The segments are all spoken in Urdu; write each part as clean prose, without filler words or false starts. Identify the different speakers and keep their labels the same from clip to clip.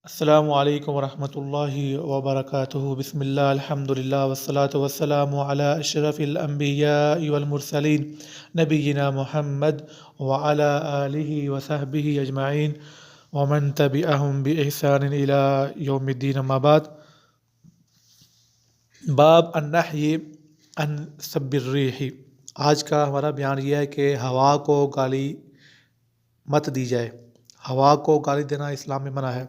Speaker 1: السلام علیکم ورحمۃ اللہ وبرکاتہ۔ بسم اللہ الحمد للہ والصلاة والسلام علی اشرف الانبیاء والمرسلین نبینا محمد وعلی آلہ وصحبہ اجمعین ومن تبعہم بإحسان الی یوم الدین، اما بعد۔ باب النہی عن سب الریح۔ آج کا ہمارا بیان یہ ہے کہ ہوا کو گالی مت دی جائے۔ ہوا کو گالی دینا اسلام میں منع ہے۔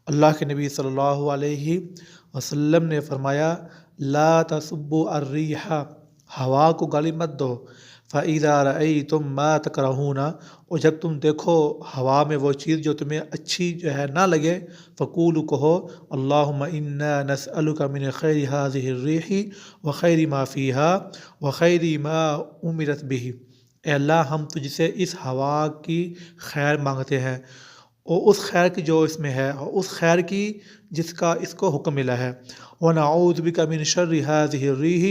Speaker 1: اللہ کے نبی صلی اللہ علیہ وسلم نے فرمایا، لا تسبوا الریح، ہوا کو گالی مت دو۔ فَإِذَا رَأَيْتُم مَّا تَكْرَهُونَ، اور جب تم دیکھو ہوا میں وہ چیز جو تمہیں اچھی نہ لگے، فَقُولُوا، کہو، اللہم اِنَّا نَسْأَلُكَ مِنْ خَيْرِ هَذِهِ الرِّيحِ وَخَيْرِ مَا فِيهَا وَخَيْرِ مَا أُمِرَتْ بِهِ، اے اللہ ہم تجھ سے اس ہوا کی خیر مانگتے ہیں اور اس خیر کی جو اس میں ہے، اور اس خیر کی جس کا اس کو حکم ملا ہے۔ وَنَعُوذُ بِكَ مِنْ شَرِّ هَذِهِ الرِّيحِ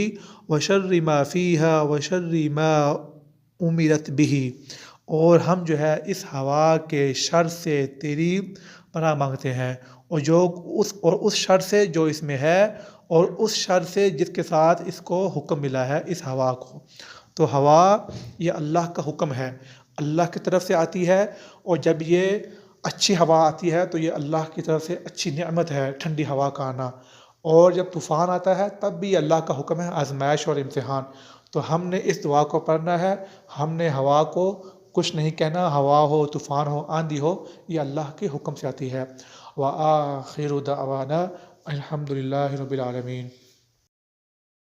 Speaker 1: وَشَرِّ مَا فِيهَا وَشَرِّ مَا أُمِرَتْ بِهِ، اور ہم اس ہوا کے شر سے تیری پناہ مانگتے ہیں، اور اس شر سے جو اس میں ہے، اور اس شر سے جس کے ساتھ اس کو حکم ملا ہے، اس ہوا کو۔ تو ہوا یہ اللہ کا حکم ہے، اللہ کی طرف سے آتی ہے، اور جب یہ اچھی ہوا آتی ہے تو یہ اللہ کی طرف سے اچھی نعمت ہے، ٹھنڈی ہوا کا آنا۔ اور جب طوفان آتا ہے تب بھی اللہ کا حکم ہے، آزمائش اور امتحان۔ تو ہم نے اس دعا کو پڑھنا ہے، ہم نے ہوا کو کچھ نہیں کہنا، ہوا ہو، طوفان ہو، آندھی ہو، یہ اللہ کے حکم سے آتی ہے۔ وآخر دعوانا الحمد للہ رب العالمین۔